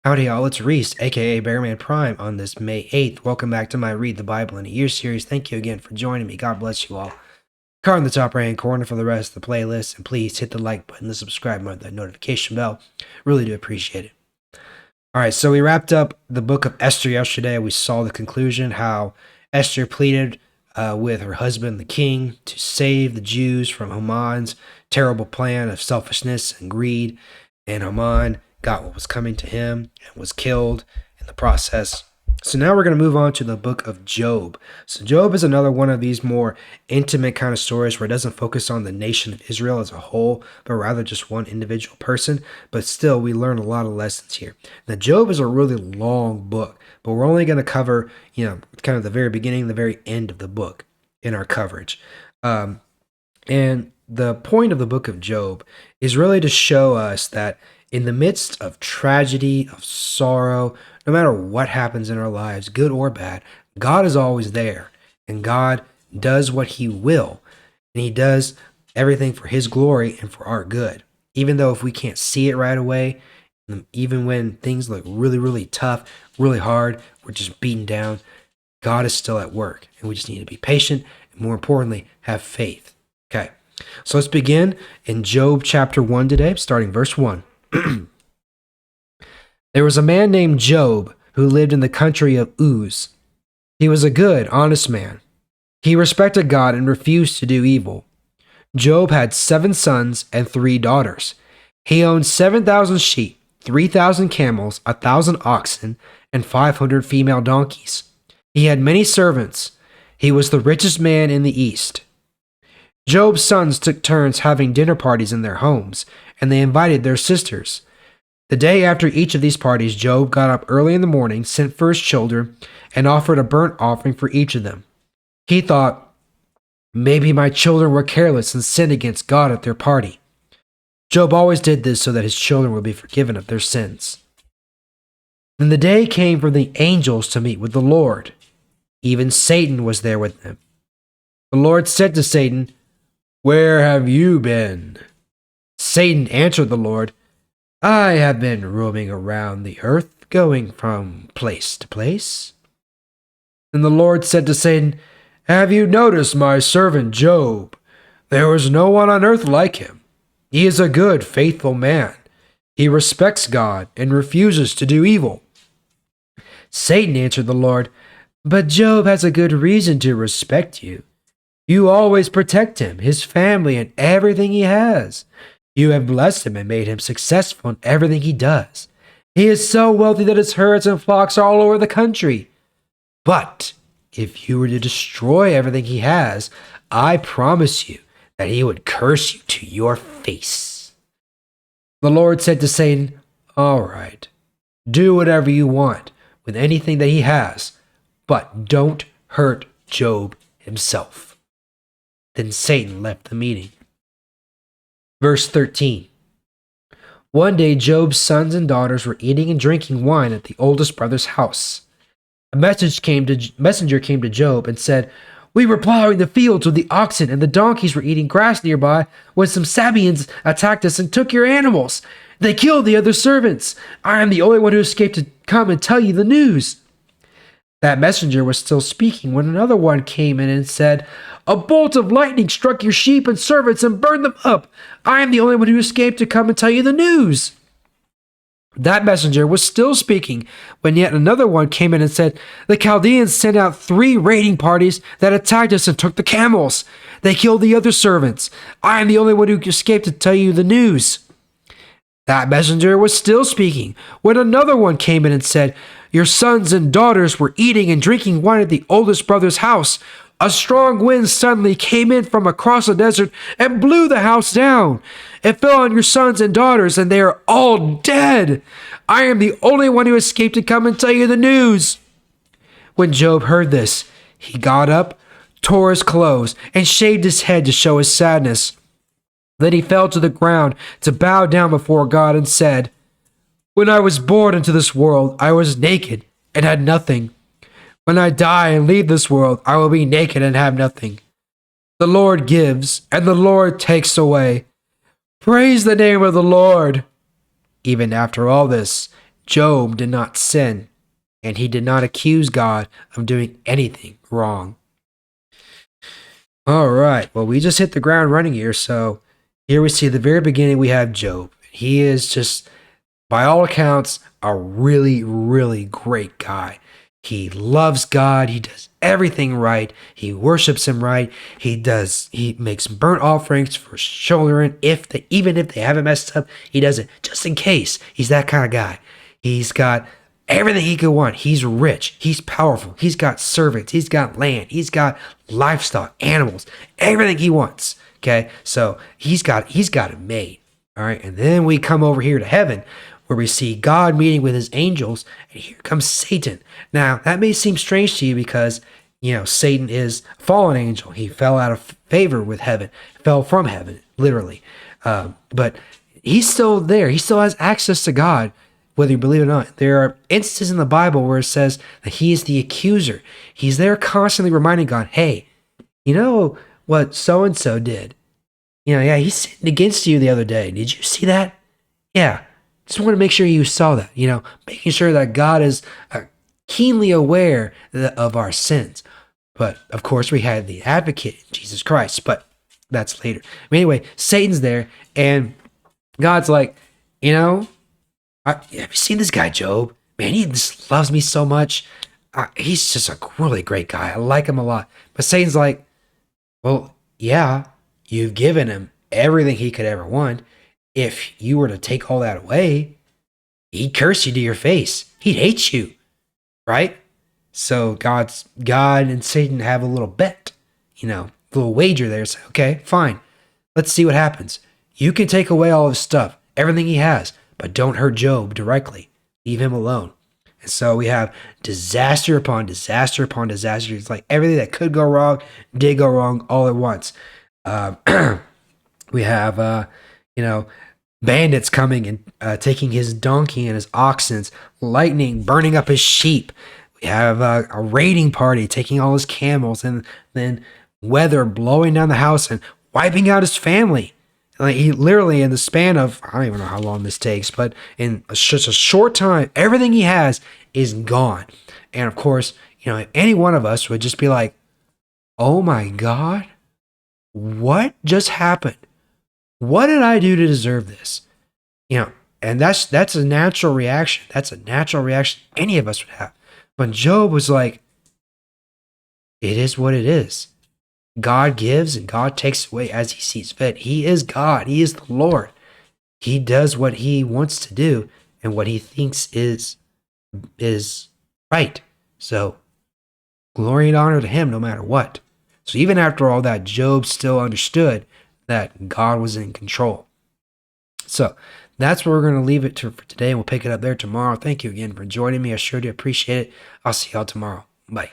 Howdy, y'all. It's Reese, aka Bearman Prime, on this May 8th. Welcome back to my Read the Bible in a Year series. Thank you again for joining me. God bless you all. Card in the top right hand corner for the rest of the playlist, and please hit the like button, the subscribe button, the notification bell. Really do appreciate it. All right, so we wrapped up the book of Esther yesterday. We saw the conclusion, how Esther pleaded with her husband, the king, to save the Jews from Haman's terrible plan of selfishness and greed. And Haman got what was coming to him and was killed in the process. So now we're going to move on to the book of Job. So Job is another one of these more intimate kind of stories where it doesn't focus on the nation of Israel as a whole, but rather just one individual person. But still, we learn a lot of lessons here. Now, Job is a really long book, but we're only going to cover, kind of the very beginning, the very end of the book in our coverage. And the point of the book of Job is really to show us that in the midst of tragedy, of sorrow, no matter what happens in our lives, good or bad, God is always there. And God does what he will. And he does everything for his glory and for our good. Even though if we can't see it right away, even when things look really, really tough, really hard, we're just beaten down, God is still at work. And we just need to be patient and, more importantly, have faith. Okay, so let's begin in Job chapter 1 today, starting verse 1. There was a man named Job who lived in the country of Uz. He was a good, honest man. He respected God and refused to do evil. Job had 7 sons and 3 daughters. He owned 7,000 sheep, 3,000 camels, 1,000 oxen, and 500 female donkeys. He had many servants. He was the richest man in the East. Job's sons took turns having dinner parties in their homes, and they invited their sisters. The day after each of these parties, Job got up early in the morning, sent for his children, and offered a burnt offering for each of them. He thought, maybe my children were careless and sinned against God at their party. Job always did this so that his children would be forgiven of their sins. Then the day came for the angels to meet with the Lord. Even Satan was there with them. The Lord said to Satan, "Where have you been?" Satan answered the Lord, "I have been roaming around the earth, going from place to place." Then the Lord said to Satan, "Have you noticed my servant Job? There is no one on earth like him. He is a good, faithful man. He respects God and refuses to do evil." Satan answered the Lord, "But Job has a good reason to respect you. You always protect him, his family, and everything he has. You have blessed him and made him successful in everything he does. He is so wealthy that his herds and flocks are all over the country. But if you were to destroy everything he has, I promise you that he would curse you to your face." The Lord said to Satan, "All right, do whatever you want with anything that he has, but don't hurt Job himself." Then Satan left the meeting. Verse 13. One day Job's sons and daughters were eating and drinking wine at the oldest brother's house. A messenger came to Job and said, "We were plowing the fields with the oxen, and the donkeys were eating grass nearby when some Sabeans attacked us and took your animals. They killed the other servants. I am the only one who escaped to come and tell you the news." That messenger was still speaking when another one came in and said, "A bolt of lightning struck your sheep and servants and burned them up. I am the only one who escaped to come and tell you the news." That messenger was still speaking when yet another one came in and said, "The Chaldeans sent out 3 raiding parties that attacked us and took the camels. They killed the other servants. I am the only one who escaped to tell you the news." That messenger was still speaking when another one came in and said, "Your sons and daughters were eating and drinking wine at the oldest brother's house. A strong wind suddenly came in from across the desert and blew the house down. It fell on your sons and daughters, and they are all dead. I am the only one who escaped to come and tell you the news." When Job heard this, he got up, tore his clothes, and shaved his head to show his sadness. Then he fell to the ground to bow down before God and said, "When I was born into this world, I was naked and had nothing. When I die and leave this world, I will be naked and have nothing. The Lord gives, and the Lord takes away. Praise the name of the Lord." Even after all this, Job did not sin, and he did not accuse God of doing anything wrong. All right. Well, we just hit the ground running here. So here we see at the very beginning, we have Job. He is just, by all accounts, a really, really great guy. He loves God. He does everything right. He worships him right. He makes burnt offerings for children. Even if they haven't messed up, he does it just in case. He's that kind of guy. He's got everything he could want. He's rich. He's powerful. He's got servants. He's got land. He's got livestock, animals, everything he wants. Okay. So he's got it made. All right. And then we come over here to heaven where we see God meeting with his angels, and here comes Satan. Now, that may seem strange to you because, Satan is a fallen angel. He fell out of favor with heaven, fell from heaven, literally. But he's still there. He still has access to God, whether you believe it or not. There are instances in the Bible where it says that he is the accuser. He's there constantly reminding God, hey, you know what so-and-so did? Yeah, he sinned against you the other day. Did you see that? Yeah. Just want to make sure you saw that, making sure that God is keenly aware of our sins. But of course, we had the advocate, Jesus Christ, but that's later. Anyway, Satan's there, and God's like, have you seen this guy, Job? Man, he just loves me so much. He's just a really great guy. I like him a lot. But Satan's like, well, yeah, you've given him everything he could ever want. If you were to take all that away, he'd curse you to your face. He'd hate you, right? So God and Satan have a little bet, a little wager there. Say, okay, fine. Let's see what happens. You can take away all his stuff, everything he has, but don't hurt Job directly. Leave him alone. And so we have disaster upon disaster upon disaster. It's like everything that could go wrong did go wrong all at once. We have, bandits coming and taking his donkey and his oxen, lightning burning up his sheep. We have a raiding party taking all his camels, and then weather blowing down the house and wiping out his family. Like he literally, in the span of, I don't even know how long this takes, but in just a short time, everything he has is gone. And of course, any one of us would just be like, oh my God, what just happened? What did I do to deserve this? And that's a natural reaction. That's a natural reaction any of us would have. But Job was like, it is what it is. God gives and God takes away as he sees fit. He is God. He is the Lord. He does what he wants to do and what he thinks is right. So glory and honor to him no matter what. So even after all that, Job still understood that God was in control. So that's where we're going to leave it for today, and we'll pick it up there tomorrow. Thank you again for joining me. I sure do appreciate it. I'll see y'all tomorrow. Bye.